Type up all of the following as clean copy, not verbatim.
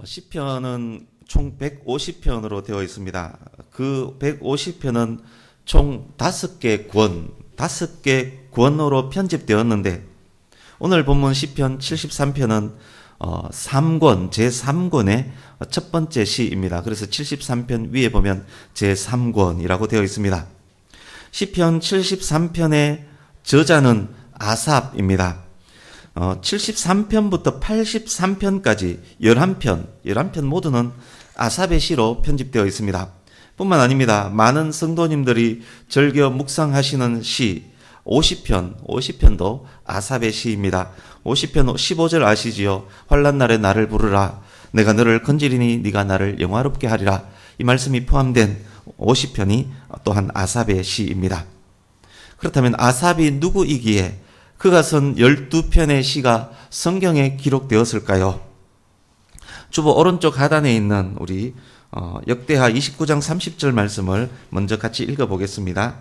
시편은 총 150편으로 되어 있습니다. 그 150편은 총 5개 권으로 편집되었는데 오늘 본문 시편 73편은 3권, 제3권의 첫 번째 시입니다. 그래서 73편 위에 보면 제3권이라고 되어 있습니다. 시편 73편의 저자는 아삽입니다. 73편부터 83편까지 11편 모두는 아삽의 시로 편집되어 있습니다. 뿐만 아닙니다. 많은 성도님들이 즐겨 묵상하시는 시 50편도 아삽의 시입니다. 50편 15절 아시지요? 환난날에 나를 부르라. 내가 너를 건지리니 네가 나를 영화롭게 하리라. 이 말씀이 포함된 50편이 또한 아삽의 시입니다. 그렇다면 아삽이 누구이기에 그가 쓴 12편의 시가 성경에 기록되었을까요? 주보 오른쪽 하단에 있는 우리 역대하 29장 30절 말씀을 먼저 같이 읽어보겠습니다.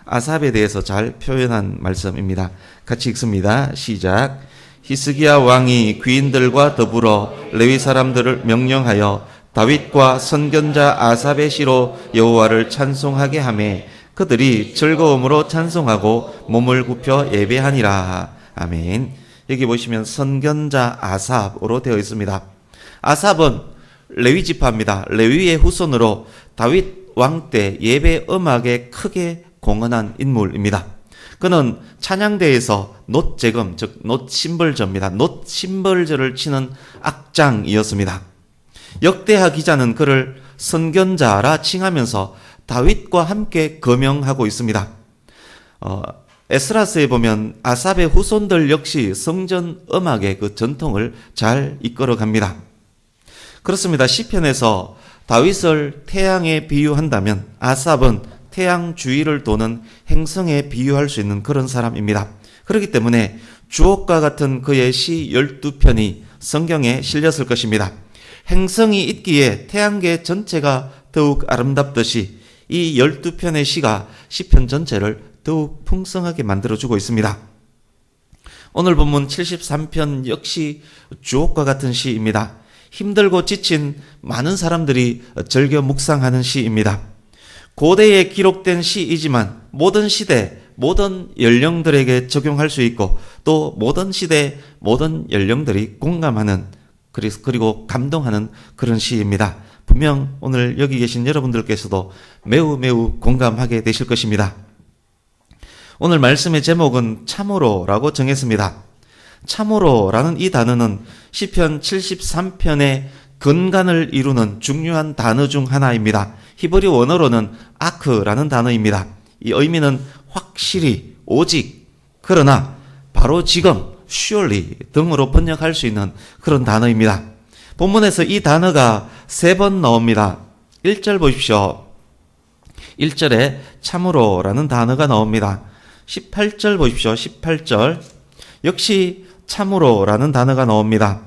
아삽에 대해서 잘 표현한 말씀입니다. 같이 읽습니다. 시작. 히스기야 왕이 귀인들과 더불어 레위 사람들을 명령하여 다윗과 선견자 아삽의 시로 여호와를 찬송하게 하매 그들이 즐거움으로 찬송하고 몸을 굽혀 예배하니라. 아멘. 여기 보시면 선견자 아삽으로 되어 있습니다. 아삽은 레위 지파입니다. 레위의 후손으로 다윗 왕 때 예배 음악에 크게 공헌한 인물입니다. 그는 찬양대에서 놋재금, 즉 놋심벌저입니다. 놋심벌저를 치는 악장이었습니다. 역대하 기자는 그를 선견자라 칭하면서 다윗과 함께 거명하고 있습니다. 에스라스에 보면 아삽의 후손들 역시 성전 음악의 그 전통을 잘 이끌어갑니다. 그렇습니다. 시편에서 다윗을 태양에 비유한다면 아삽은 태양 주위를 도는 행성에 비유할 수 있는 그런 사람입니다. 그렇기 때문에 주옥과 같은 그의 시 12편이 성경에 실렸을 것입니다. 행성이 있기에 태양계 전체가 더욱 아름답듯이 이 12편의 시가 시편 전체를 더욱 풍성하게 만들어주고 있습니다. 오늘 본문 73편 역시 주옥과 같은 시입니다. 힘들고 지친 많은 사람들이 즐겨 묵상하는 시입니다. 고대에 기록된 시이지만 모든 시대, 모든 연령들에게 적용할 수 있고 또 모든 시대, 모든 연령들이 공감하는 그리고 감동하는 그런 시입니다. 분명 오늘 여기 계신 여러분들께서도 매우 공감하게 되실 것입니다. 오늘 말씀의 제목은 참으로라고 정했습니다. 참으로라는 이 단어는 시편 73편의 근간을 이루는 중요한 단어 중 하나입니다. 히브리 원어로는 아크라는 단어입니다. 이 의미는 확실히, 오직, 그러나, 바로 지금, surely 등으로 번역할 수 있는 그런 단어입니다. 본문에서 이 단어가 3번 나옵니다. 1절 보십시오. 1절에 참으로라는 단어가 나옵니다. 18절 보십시오. 18절 역시 참으로라는 단어가 나옵니다.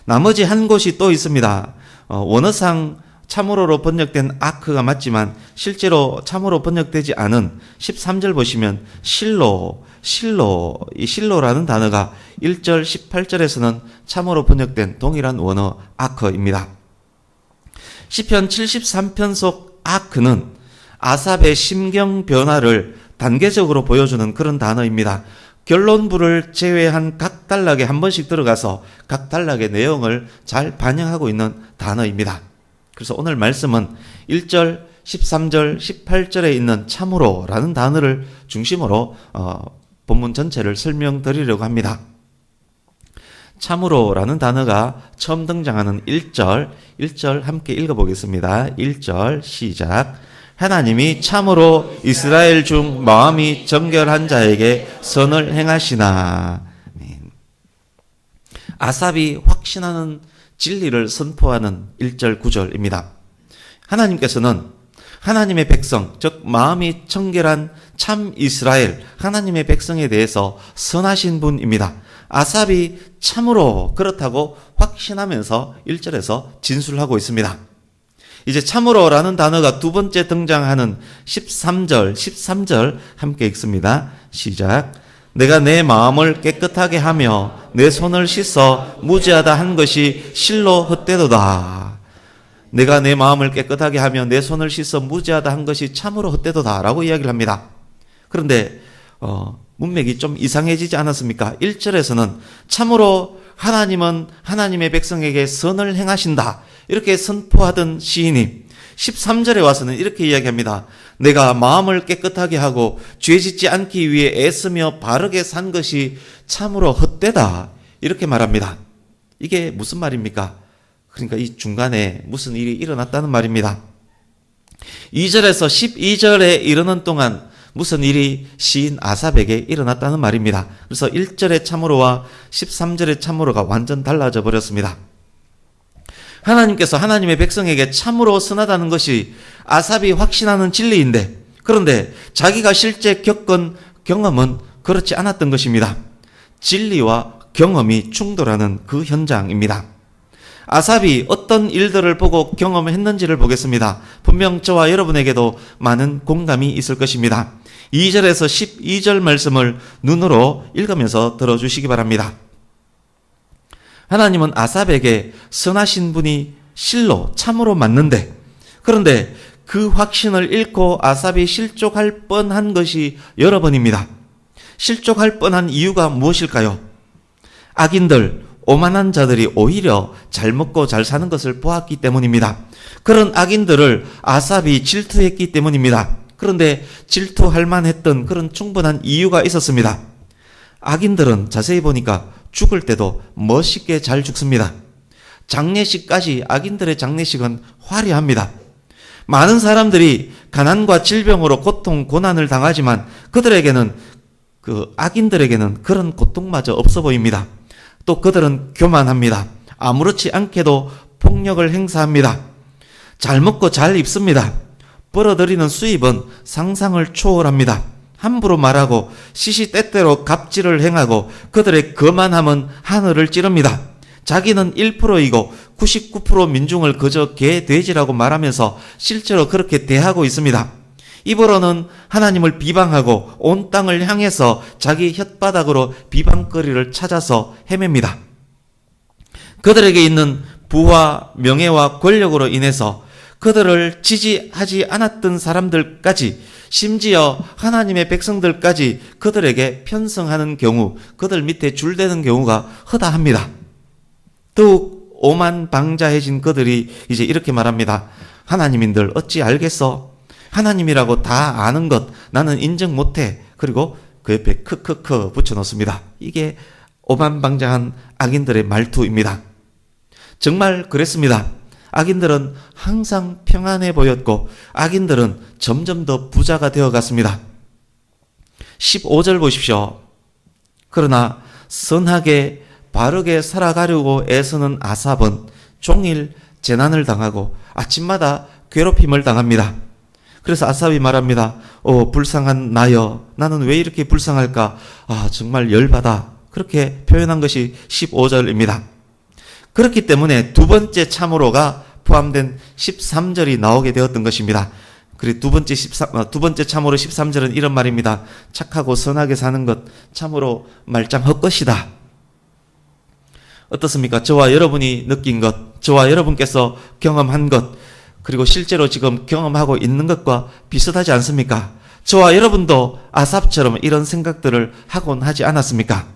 나머지 한 곳이 또 있습니다. 원어상 참으로로 번역된 아크가 맞지만 실제로 참으로 번역되지 않은 13절 보시면 이 실로라는 단어가 1절 18절에서는 참으로 번역된 동일한 원어 아크입니다. 시편 73편 속 아크는 아삽의 심경 변화를 단계적으로 보여주는 그런 단어입니다. 결론부를 제외한 각 단락에 한 번씩 들어가서 각 단락의 내용을 잘 반영하고 있는 단어입니다. 그래서 오늘 말씀은 1절, 13절, 18절에 있는 참으로라는 단어를 중심으로 본문 전체를 설명드리려고 합니다. 참으로라는 단어가 처음 등장하는 1절 함께 읽어보겠습니다. 1절 시작. 하나님이 참으로 이스라엘 중 마음이 정결한 자에게 선을 행하시나. 아삽이 확신하는 진리를 선포하는 1절 9절입니다. 하나님께서는 하나님의 백성, 즉 마음이 청결한 참 이스라엘, 하나님의 백성에 대해서 선하신 분입니다. 아삽이 참으로 그렇다고 확신하면서 1절에서 진술하고 있습니다. 이제 참으로라는 단어가 두 번째 등장하는 13절 함께 읽습니다. 시작. 내가 내 마음을 깨끗하게 하며 내 손을 씻어 무죄하다 한 것이 실로 헛되도다. 내가 내 마음을 깨끗하게 하며 내 손을 씻어 무죄하다 한 것이 참으로 헛되도다 라고 이야기를 합니다. 그런데 문맥이 좀 이상해지지 않았습니까? 1절에서는 참으로 하나님은 하나님의 백성에게 선을 행하신다 이렇게 선포하던 시인이 13절에 와서는 이렇게 이야기합니다. 내가 마음을 깨끗하게 하고 죄짓지 않기 위해 애쓰며 바르게 산 것이 참으로 헛되다 이렇게 말합니다. 이게 무슨 말입니까? 그러니까 이 중간에 무슨 일이 일어났다는 말입니다. 2절에서 12절에 이르는 동안 무슨 일이 시인 아삽에게 일어났다는 말입니다. 그래서 1절의 참으로와 13절의 참으로가 완전 달라져 버렸습니다. 하나님께서 하나님의 백성에게 참으로 선하다는 것이 아삽이 확신하는 진리인데, 그런데 자기가 실제 겪은 경험은 그렇지 않았던 것입니다. 진리와 경험이 충돌하는 그 현장입니다. 아삽이 어떤 일들을 보고 경험했는지를 보겠습니다. 분명 저와 여러분에게도 많은 공감이 있을 것입니다. 2절에서 12절 말씀을 눈으로 읽으면서 들어주시기 바랍니다. 하나님은 아삽에게 선하신 분이 실로 참으로 맞는데, 그런데 그 확신을 잃고 아삽이 실족할 뻔한 것이 여러 번입니다. 실족할 뻔한 이유가 무엇일까요? 악인들, 오만한 자들이 오히려 잘 먹고 잘 사는 것을 보았기 때문입니다. 그런 악인들을 아삽이 질투했기 때문입니다. 그런데 질투할 만했던 그런 충분한 이유가 있었습니다. 악인들은 자세히 보니까 죽을 때도 멋있게 잘 죽습니다. 장례식까지 악인들의 장례식은 화려합니다. 많은 사람들이 가난과 질병으로 고통, 고난을 당하지만 그들에게는 악인들에게는 그런 고통마저 없어 보입니다. 또 그들은 교만합니다. 아무렇지 않게도 폭력을 행사합니다. 잘 먹고 잘 입습니다. 벌어들이는 수입은 상상을 초월합니다. 함부로 말하고 시시때때로 갑질을 행하고 그들의 거만함은 하늘을 찌릅니다. 자기는 1%이고 99% 민중을 그저 개, 돼지라고 말하면서 실제로 그렇게 대하고 있습니다. 입으로는 하나님을 비방하고 온 땅을 향해서 자기 혓바닥으로 비방거리를 찾아서 헤맵니다. 그들에게 있는 부와 명예와 권력으로 인해서 그들을 지지하지 않았던 사람들까지, 심지어 하나님의 백성들까지 그들에게 편성하는 경우, 그들 밑에 줄대는 경우가 허다합니다. 더욱 오만방자해진 그들이 이제 이렇게 말합니다. 하나님인들 어찌 알겠어? 하나님이라고 다 아는 것 나는 인정 못해. 그리고 그 옆에 크크크 붙여놓습니다. 이게 오만방자한 악인들의 말투입니다. 정말 그랬습니다. 악인들은 항상 평안해 보였고 악인들은 점점 더 부자가 되어갔습니다. 15절 보십시오. 그러나 선하게 바르게 살아가려고 애쓰는 아삽은 종일 재난을 당하고 아침마다 괴롭힘을 당합니다. 그래서 아삽이 말합니다. 불쌍한 나여, 나는 왜 이렇게 불쌍할까? 정말 열받아. 그렇게 표현한 것이 15절입니다. 그렇기 때문에 두 번째 참으로가 포함된 13절이 나오게 되었던 것입니다. 그리고 두 번째 참으로 13절은 이런 말입니다. 착하고 선하게 사는 것 참으로 말짱 헛것이다. 어떻습니까? 저와 여러분이 느낀 것, 저와 여러분께서 경험한 것, 그리고 실제로 지금 경험하고 있는 것과 비슷하지 않습니까? 저와 여러분도 아삽처럼 이런 생각들을 하곤 하지 않았습니까?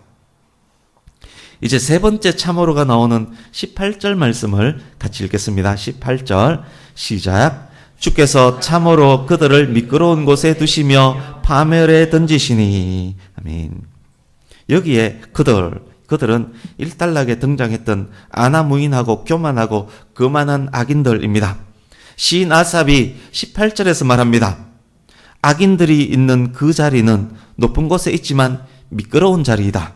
이제 세 번째 참으로가 나오는 18절 말씀을 같이 읽겠습니다. 18절 시작. 주께서 참으로 그들을 미끄러운 곳에 두시며 파멸에 던지시니. 아멘. 여기에 그들은 일단락에 등장했던 아나무인하고 교만하고 거만한 악인들입니다. 시인 아삽이 18절에서 말합니다. 악인들이 있는 그 자리는 높은 곳에 있지만 미끄러운 자리이다.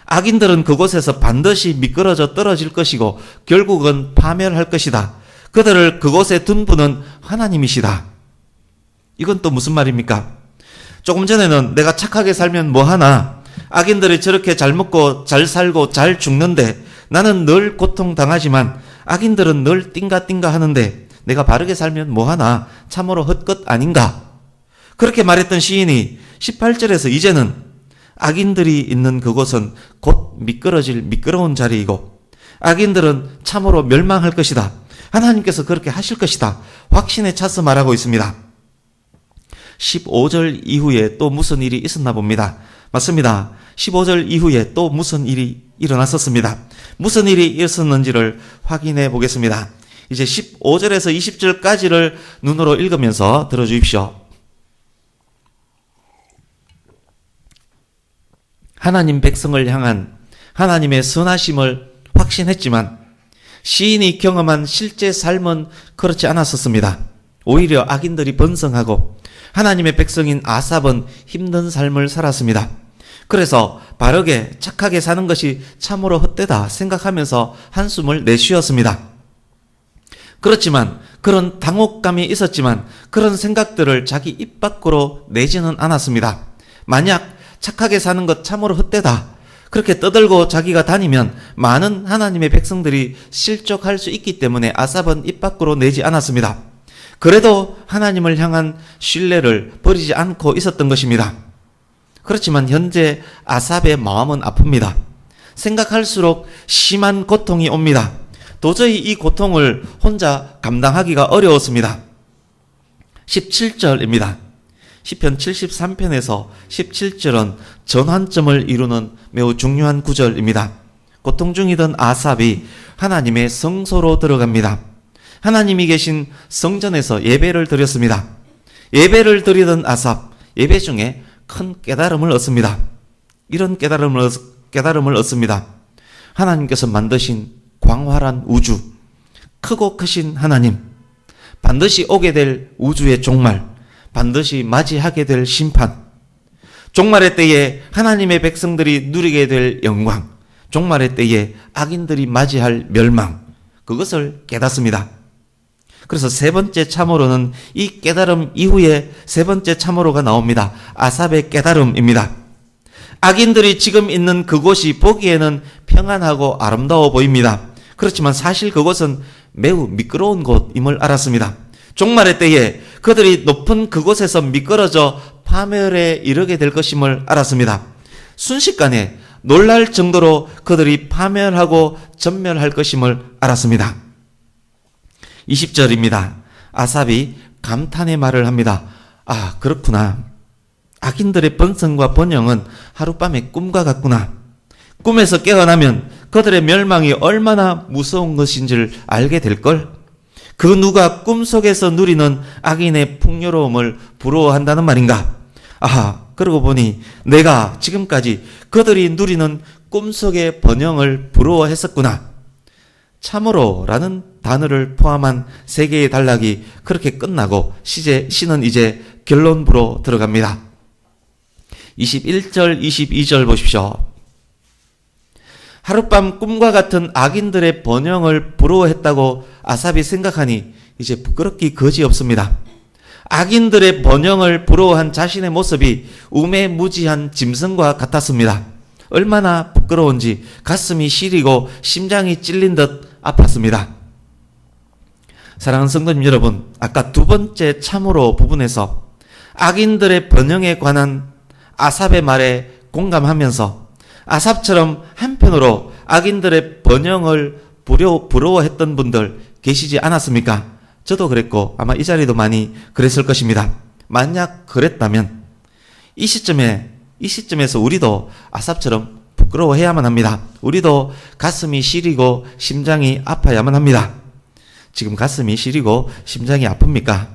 악인들은 그곳에서 반드시 미끄러져 떨어질 것이고 결국은 파멸할 것이다. 그들을 그곳에 둔 분은 하나님이시다. 이건 또 무슨 말입니까? 조금 전에는 내가 착하게 살면 뭐하나, 악인들이 저렇게 잘 먹고 잘 살고 잘 죽는데 나는 늘 고통당하지만 악인들은 늘 띵가띵가 하는데 내가 바르게 살면 뭐하나, 참으로 헛것 아닌가? 그렇게 말했던 시인이 18절에서 이제는 악인들이 있는 그곳은 곧 미끄러질 미끄러운 자리이고 악인들은 참으로 멸망할 것이다. 하나님께서 그렇게 하실 것이다. 확신에 차서 말하고 있습니다. 15절 이후에 또 무슨 일이 있었나 봅니다. 맞습니다. 15절 이후에 또 무슨 일이 일어났었습니다. 무슨 일이 있었는지를 확인해 보겠습니다. 이제 15절에서 20절까지를 눈으로 읽으면서 들어주십시오. 하나님 백성을 향한 하나님의 선하심을 확신했지만 시인이 경험한 실제 삶은 그렇지 않았었습니다. 오히려 악인들이 번성하고 하나님의 백성인 아삽은 힘든 삶을 살았습니다. 그래서 바르게 착하게 사는 것이 참으로 헛되다 생각하면서 한숨을 내쉬었습니다. 그렇지만 그런 당혹감이 있었지만 그런 생각들을 자기 입 밖으로 내지는 않았습니다. 만약 착하게 사는 것 참으로 헛되다 그렇게 떠들고 자기가 다니면 많은 하나님의 백성들이 실족할 수 있기 때문에 아삽은 입 밖으로 내지 않았습니다. 그래도 하나님을 향한 신뢰를 버리지 않고 있었던 것입니다. 그렇지만 현재 아삽의 마음은 아픕니다. 생각할수록 심한 고통이 옵니다. 도저히 이 고통을 혼자 감당하기가 어려웠습니다. 17절입니다. 시편 73편에서 17절은 전환점을 이루는 매우 중요한 구절입니다. 고통 중이던 아삽이 하나님의 성소로 들어갑니다. 하나님이 계신 성전에서 예배를 드렸습니다. 예배를 드리던 아삽, 예배 중에 큰 깨달음을 얻습니다. 이런 깨달음을 얻습니다. 하나님께서 만드신 광활한 우주, 크고 크신 하나님, 반드시 오게 될 우주의 종말, 반드시 맞이하게 될 심판, 종말의 때에 하나님의 백성들이 누리게 될 영광, 종말의 때에 악인들이 맞이할 멸망, 그것을 깨닫습니다. 그래서 세 번째 참으로는 이 깨달음 이후에 세 번째 참으로가 나옵니다. 아삽의 깨달음입니다. 악인들이 지금 있는 그곳이 보기에는 평안하고 아름다워 보입니다. 그렇지만 사실 그곳은 매우 미끄러운 곳임을 알았습니다. 종말의 때에 그들이 높은 그곳에서 미끄러져 파멸에 이르게 될 것임을 알았습니다. 순식간에 놀랄 정도로 그들이 파멸하고 전멸할 것임을 알았습니다. 20절입니다. 아삽이 감탄의 말을 합니다. 아, 그렇구나. 악인들의 번성과 번영은 하룻밤의 꿈과 같구나. 꿈에서 깨어나면 그들의 멸망이 얼마나 무서운 것인지를 알게 될걸. 그 누가 꿈속에서 누리는 악인의 풍요로움을 부러워한다는 말인가? 아하, 그러고 보니 내가 지금까지 그들이 누리는 꿈속의 번영을 부러워했었구나. 참으로 라는 단어를 포함한 세 개의 단락이 그렇게 끝나고 시는 이제 결론부로 들어갑니다. 21절, 22절 보십시오. 하룻밤 꿈과 같은 악인들의 번영을 부러워했다고 아삽이 생각하니 이제 부끄럽기 거지없습니다. 악인들의 번영을 부러워한 자신의 모습이 우매무지한 짐승과 같았습니다. 얼마나 부끄러운지 가슴이 시리고 심장이 찔린 듯 아팠습니다. 사랑하는 성도님 여러분, 아까 두 번째 참으로 부분에서 악인들의 번영에 관한 아삽의 말에 공감하면서 아삽처럼 한편으로 악인들의 번영을 부러워했던 분들 계시지 않았습니까? 저도 그랬고 아마 이 자리도 많이 그랬을 것입니다. 만약 그랬다면 이 시점에서 우리도 아삽처럼 부끄러워해야만 합니다. 우리도 가슴이 시리고 심장이 아파야만 합니다. 지금 가슴이 시리고 심장이 아픕니까?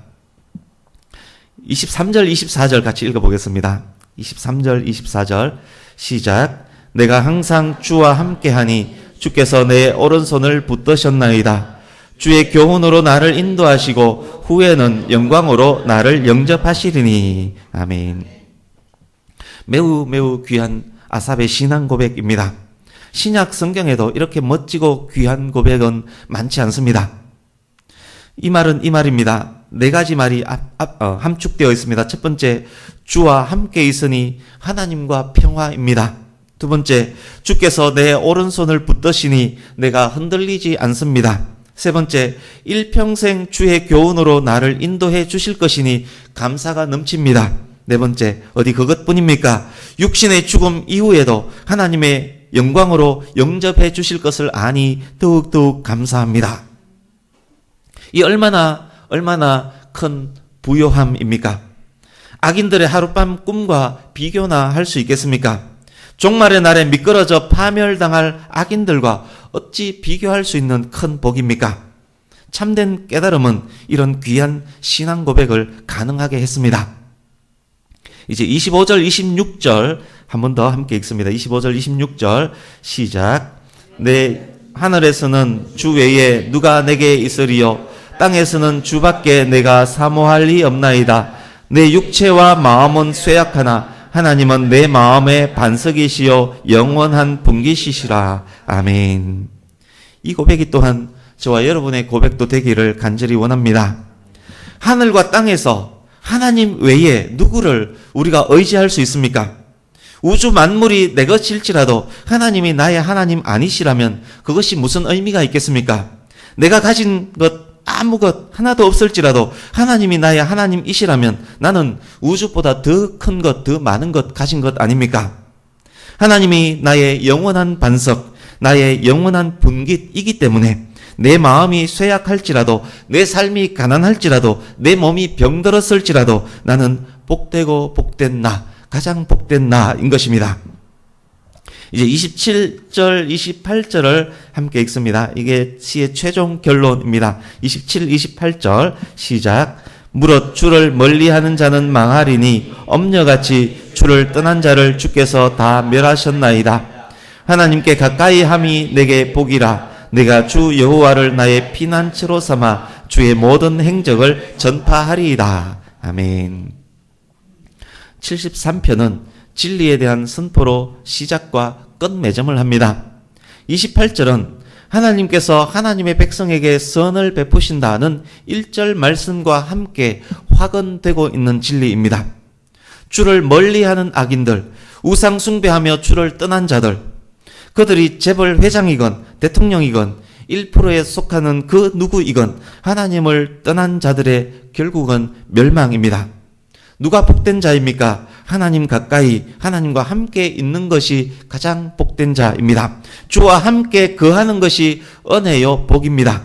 23절, 24절 같이 읽어보겠습니다. 23절, 24절 시작. 내가 항상 주와 함께하니 주께서 내 오른손을 붙드셨나이다. 주의 교훈으로 나를 인도하시고 후에는 영광으로 나를 영접하시리니. 아멘. 매우 귀한 아삽의 신앙 고백입니다. 신약 성경에도 이렇게 멋지고 귀한 고백은 많지 않습니다. 이 말은 이 말입니다. 네 가지 말이 함축되어 있습니다. 첫 번째, 주와 함께 있으니 하나님과 평화입니다. 두 번째, 주께서 내 오른손을 붙드시니 내가 흔들리지 않습니다. 세 번째, 일평생 주의 교훈으로 나를 인도해 주실 것이니 감사가 넘칩니다. 네 번째, 어디 그것뿐입니까? 육신의 죽음 이후에도 하나님의 영광으로 영접해 주실 것을 아니 더욱더욱 감사합니다. 이 얼마나 큰 부요함입니까? 악인들의 하룻밤 꿈과 비교나 할 수 있겠습니까? 종말의 날에 미끄러져 파멸당할 악인들과 어찌 비교할 수 있는 큰 복입니까? 참된 깨달음은 이런 귀한 신앙 고백을 가능하게 했습니다. 이제 25절, 26절 한 번 더 함께 읽습니다. 25절, 26절 시작. 내 하늘에서는 주 외에 누가 내게 있으리요? 땅에서는 주밖에 내가 사모할 리 없나이다. 내 육체와 마음은 쇠약하나 하나님은 내 마음의 반석이시요 영원한 분기시시라. 아멘. 이 고백이 또한 저와 여러분의 고백도 되기를 간절히 원합니다. 하늘과 땅에서 하나님 외에 누구를 우리가 의지할 수 있습니까? 우주 만물이 내 것일지라도 하나님이 나의 하나님 아니시라면 그것이 무슨 의미가 있겠습니까? 내가 가진 것 아무 것 하나도 없을지라도 하나님이 나의 하나님이시라면 나는 우주보다 더 큰 것, 더 많은 것 가진 것 아닙니까? 하나님이 나의 영원한 반석, 나의 영원한 분깃이기 때문에 내 마음이 쇠약할지라도, 내 삶이 가난할지라도, 내 몸이 병들었을지라도 나는 복되고 복된 나, 가장 복된 나인 것입니다. 이제 27절, 28절을 함께 읽습니다. 이게 시의 최종 결론입니다. 27, 28절 시작. 무릇 주를 멀리하는 자는 망하리니 엄녀같이 주를 떠난 자를 주께서 다 멸하셨나이다. 하나님께 가까이 함이 내게 복이라. 내가 주 여호와를 나의 피난처로 삼아 주의 모든 행적을 전파하리이다. 아멘. 73편은 진리에 대한 선포로 시작과 끝맺음을 합니다. 28절은 하나님께서 하나님의 백성에게 선을 베푸신다는 1절 말씀과 함께 확언되고 있는 진리입니다. 주를 멀리하는 악인들, 우상 숭배하며 주를 떠난 자들, 그들이 재벌 회장이건 대통령이건 1%에 속하는 그 누구이건 하나님을 떠난 자들의 결국은 멸망입니다. 누가 복된 자입니까? 하나님 가까이 하나님과 함께 있는 것이 가장 복된 자입니다. 주와 함께 거하는 것이 은혜요 복입니다.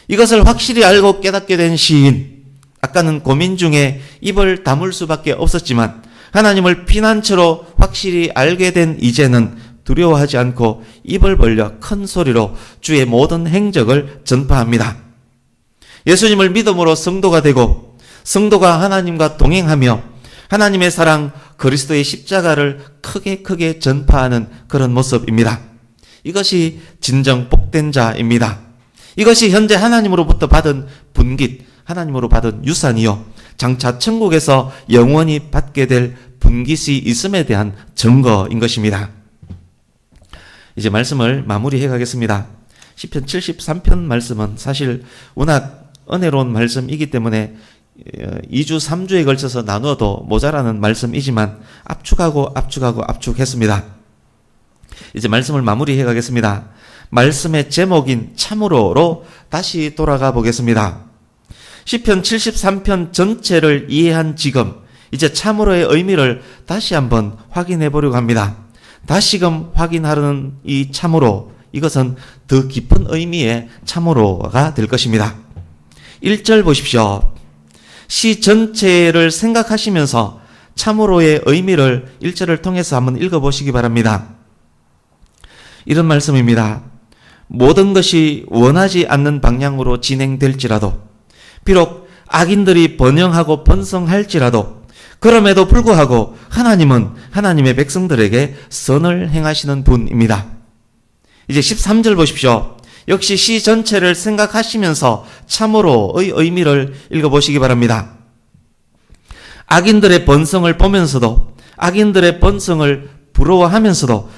이것을 확실히 알고 깨닫게 된 시인, 아까는 고민 중에 입을 다물 수밖에 없었지만 하나님을 피난처로 확실히 알게 된 이제는 두려워하지 않고 입을 벌려 큰 소리로 주의 모든 행적을 전파합니다. 예수님을 믿음으로 성도가 되고 성도가 하나님과 동행하며 하나님의 사랑 그리스도의 십자가를 크게 전파하는 그런 모습입니다. 이것이 진정 복된 자입니다. 이것이 현재 하나님으로부터 받은 분깃, 하나님으로 받은 유산이요 장차 천국에서 영원히 받게 될 분깃이 있음에 대한 증거인 것입니다. 이제 말씀을 마무리해 가겠습니다. 시편 73편 말씀은 사실 워낙 은혜로운 말씀이기 때문에 2주, 3주에 걸쳐서 나누어도 모자라는 말씀이지만 압축했습니다. 이제 말씀을 마무리해 가겠습니다. 말씀의 제목인 참으로로 다시 돌아가 보겠습니다. 시편 73편 전체를 이해한 지금 이제 참으로의 의미를 다시 한번 확인해 보려고 합니다. 다시금 확인하는 이 참으로, 이것은 더 깊은 의미의 참으로가 될 것입니다. 1절 보십시오. 시 전체를 생각하시면서 참으로의 의미를 1절을 통해서 한번 읽어보시기 바랍니다. 이런 말씀입니다. 모든 것이 원하지 않는 방향으로 진행될지라도, 비록 악인들이 번영하고 번성할지라도, 그럼에도 불구하고 하나님은 하나님의 백성들에게 선을 행하시는 분입니다. 이제 13절 보십시오. 역시 시 전체를 생각하시면서 참으로의 의미를 읽어보시기 바랍니다. 악인들의 번성을 보면서도, 악인들의 번성을 부러워하면서도,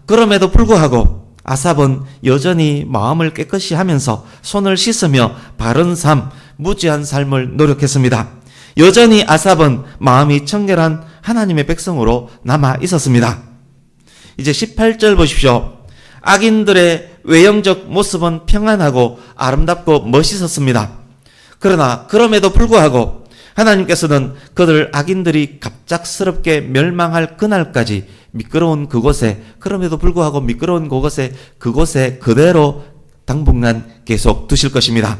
그럼에도 불구하고 아삽은 여전히 마음을 깨끗이 하면서 손을 씻으며 바른 삶, 무죄한 삶을 노력했습니다. 여전히 아삽은 마음이 청결한 하나님의 백성으로 남아 있었습니다. 이제 18절 보십시오. 악인들의 외형적 모습은 평안하고 아름답고 멋있었습니다. 그러나 그럼에도 불구하고 하나님께서는 그들 악인들이 갑작스럽게 멸망할 그날까지 미끄러운 그곳에, 그럼에도 불구하고 미끄러운 그곳에 그대로 당분간 계속 두실 것입니다.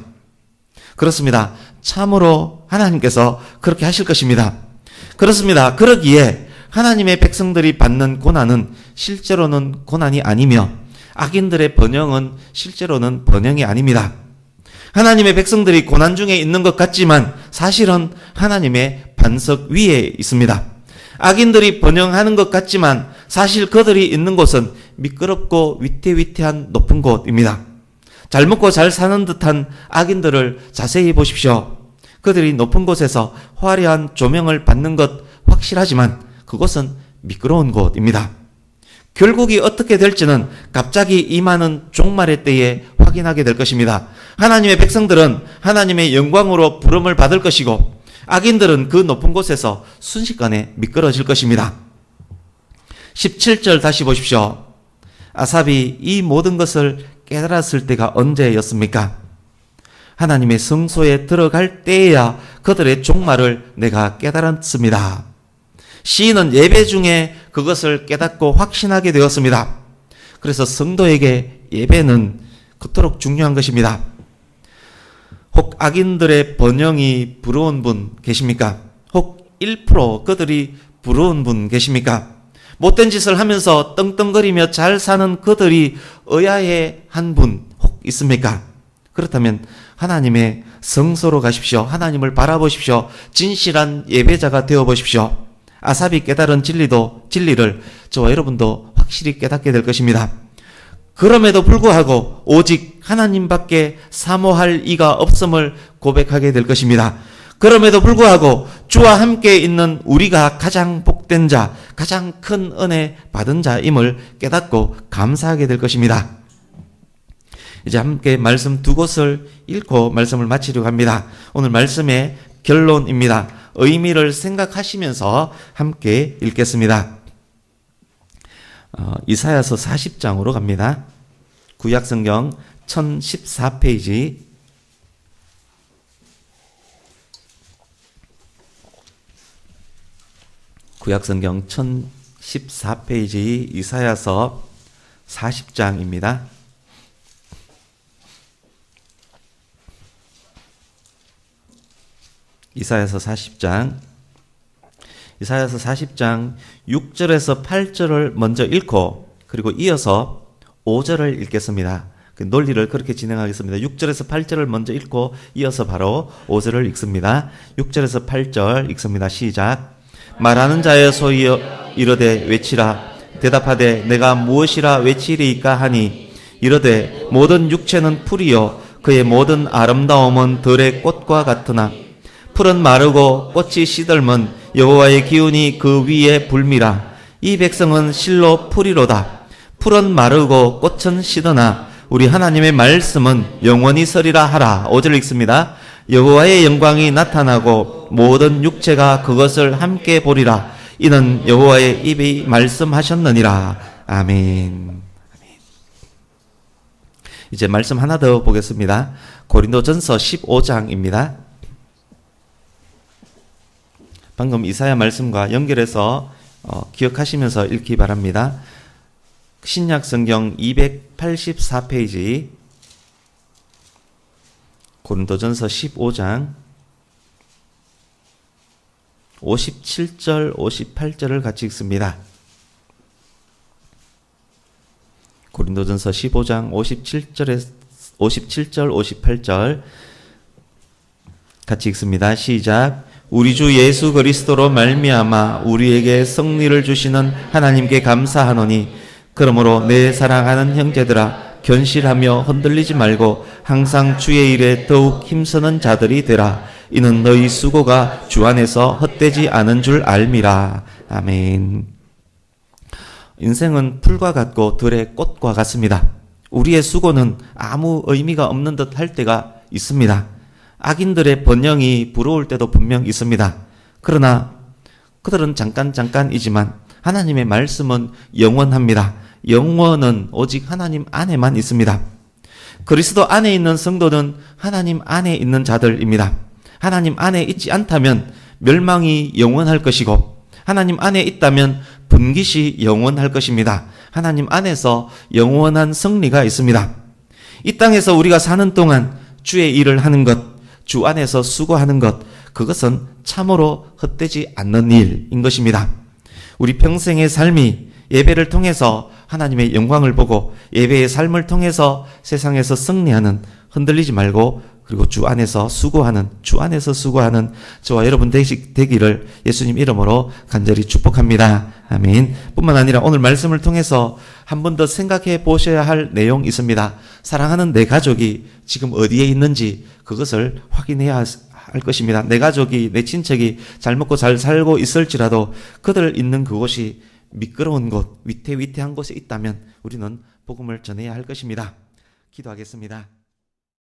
그렇습니다. 참으로 하나님께서 그렇게 하실 것입니다. 그렇습니다. 그러기에 하나님의 백성들이 받는 고난은 실제로는 고난이 아니며 악인들의 번영은 실제로는 번영이 아닙니다. 하나님의 백성들이 고난 중에 있는 것 같지만 사실은 하나님의 반석 위에 있습니다. 악인들이 번영하는 것 같지만 사실 그들이 있는 곳은 미끄럽고 위태위태한 높은 곳입니다. 잘 먹고 잘 사는 듯한 악인들을 자세히 보십시오. 그들이 높은 곳에서 화려한 조명을 받는 것 확실하지만 그곳은 미끄러운 곳입니다. 결국이 어떻게 될지는 갑자기 임하는 종말의 때에 확인하게 될 것입니다. 하나님의 백성들은 하나님의 영광으로 부름을 받을 것이고 악인들은 그 높은 곳에서 순식간에 미끄러질 것입니다. 17절 다시 보십시오. 아삽이 이 모든 것을 깨달았을 때가 언제였습니까? 하나님의 성소에 들어갈 때에야 그들의 종말을 내가 깨달았습니다. 시인은 예배 중에 그것을 깨닫고 확신하게 되었습니다. 그래서 성도에게 예배는 그토록 중요한 것입니다. 혹 악인들의 번영이 부러운 분 계십니까? 혹 1% 그들이 부러운 분 계십니까? 못된 짓을 하면서 떵떵거리며 잘 사는 그들이 의아해 한 분 혹 있습니까? 그렇다면 하나님의 성소로 가십시오. 하나님을 바라보십시오. 진실한 예배자가 되어보십시오. 아삽이 깨달은 진리를 저와 여러분도 확실히 깨닫게 될 것입니다. 그럼에도 불구하고 오직 하나님밖에 사모할 이가 없음을 고백하게 될 것입니다. 그럼에도 불구하고 주와 함께 있는 우리가 가장 복된 자, 가장 큰 은혜 받은 자임을 깨닫고 감사하게 될 것입니다. 이제 함께 말씀 두 곳을 읽고 말씀을 마치려고 합니다. 오늘 말씀의 결론입니다. 의미를 생각하시면서 함께 읽겠습니다. 이사야서 40장으로 갑니다. 구약성경 1014페이지 구약성경 1014페이지 이사야서 40장입니다. 이사야서 40장 6절에서 8절을 먼저 읽고 그리고 이어서 5절을 읽겠습니다. 그 논리를 그렇게 진행하겠습니다. 6절에서 8절을 먼저 읽고 이어서 바로 5절을 읽습니다. 6절에서 8절 읽습니다. 시작. 말하는 자의 소리여 이르되 외치라. 대답하되 내가 무엇이라 외치리이까 하니 이르되 모든 육체는 풀이요 그의 모든 아름다움은 들의 꽃과 같으나 풀은 마르고 꽃이 시들면 여호와의 기운이 그 위에 불미라. 이 백성은 실로 풀이로다. 풀은 마르고 꽃은 시드나 우리 하나님의 말씀은 영원히 서리라 하라. 5절 읽습니다. 여호와의 영광이 나타나고 모든 육체가 그것을 함께 보리라. 이는 여호와의 입이 말씀하셨느니라. 아멘. 이제 말씀 하나 더 보겠습니다. 고린도전서 15장입니다. 방금 이사야 말씀과 연결해서 기억하시면서 읽기 바랍니다. 신약 성경 284페이지 고린도전서 15장 57절 58절을 같이 읽습니다. 고린도전서 15장 57절 58절 같이 읽습니다. 시작. 우리 주 예수 그리스도로 말미암아 우리에게 승리를 주시는 하나님께 감사하노니 그러므로 내 사랑하는 형제들아 견실하며 흔들리지 말고 항상 주의 일에 더욱 힘쓰는 자들이 되라. 이는 너희 수고가 주 안에서 헛되지 않은 줄 알미라. 아멘. 인생은 풀과 같고 들의 꽃과 같습니다. 우리의 수고는 아무 의미가 없는 듯 할 때가 있습니다. 악인들의 번영이 부러울 때도 분명 있습니다. 그러나 그들은 잠깐이지만 하나님의 말씀은 영원합니다. 영원은 오직 하나님 안에만 있습니다. 그리스도 안에 있는 성도는 하나님 안에 있는 자들입니다. 하나님 안에 있지 않다면 멸망이 영원할 것이고, 하나님 안에 있다면 분깃이 영원할 것입니다. 하나님 안에서 영원한 승리가 있습니다. 이 땅에서 우리가 사는 동안 주의 일을 하는 것, 주 안에서 수고하는 것, 그것은 참으로 헛되지 않는 일인 것입니다. 우리 평생의 삶이 예배를 통해서 하나님의 영광을 보고 예배의 삶을 통해서 세상에서 승리하는, 흔들리지 말고 그리고 주 안에서 수고하는 저와 여러분 되기를 예수님 이름으로 간절히 축복합니다. 아멘. 뿐만 아니라 오늘 말씀을 통해서 한 번 더 생각해 보셔야 할 내용이 있습니다. 사랑하는 내 가족이 지금 어디에 있는지 그것을 확인해야 할 것입니다. 내 가족이, 내 친척이 잘 먹고 잘 살고 있을지라도 그들 있는 그곳이 미끄러운 곳, 위태위태한 곳에 있다면 우리는 복음을 전해야 할 것입니다. 기도하겠습니다.